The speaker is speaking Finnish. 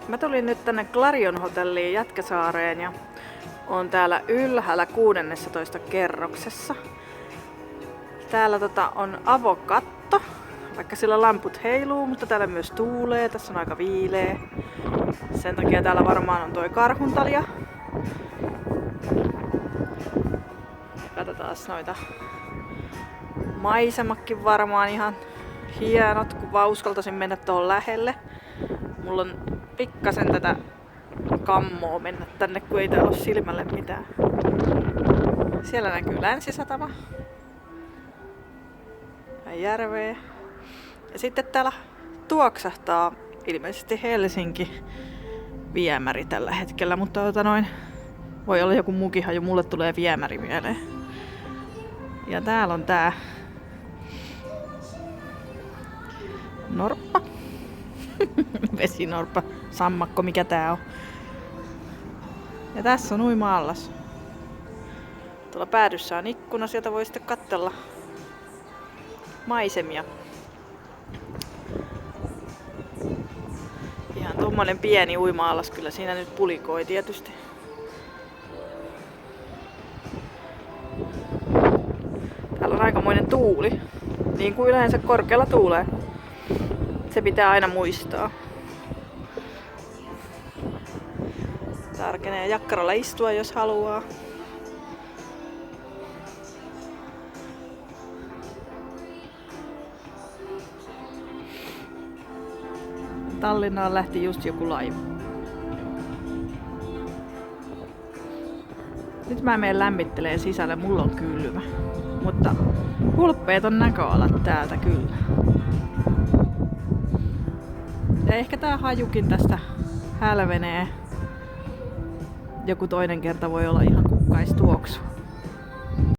Mä tulin nyt tänne Clarion hotelliin Jätkäsaareen ja on täällä ylhäällä 16 kerroksessa. Täällä on avokatto, vaikka sillä lamput heiluu, mutta täällä myös tuulee, tässä on aika viileä. Sen takia täällä varmaan on toi karhuntalja. Katsotaan noita maisemakkin varmaan ihan hienot, kun vaan uskaltaisin mennä tuohon lähelle. Mulla on pikkasen tätä kammoa mennä tänne, kun ei täällä ole silmälle mitään. Siellä näkyy Länsisatama. Ja järveä. Ja sitten täällä tuoksahtaa ilmeisesti Helsinki viemäri tällä hetkellä, mutta voi olla joku muukin haju, mulle tulee viemäri mieleen. Ja täällä on tää norppa. Vesinorppa, sammakko, mikä tää on. Ja tässä on uima-allas. Tuolla päädyssä on ikkuna, sieltä voi sitten katsella maisemia. Ihan tommonen pieni uima-allas kyllä siinä nyt pulikoi tietysti. Täällä on aikamoinen tuuli, niin kuin yleensä korkealla tuulee. Se pitää aina muistaa. Tarkenee jakkaralla istua, jos haluaa. Tallinnaan lähti just joku laiva. Nyt mä menen lämmittelee sisälle, mulla on kylmä. Mutta hulppeet on näköalat täältä kyllä. Ja ehkä tää hajukin tästä hälvenee. Joku toinen kerta voi olla ihan kukkaistuoksu.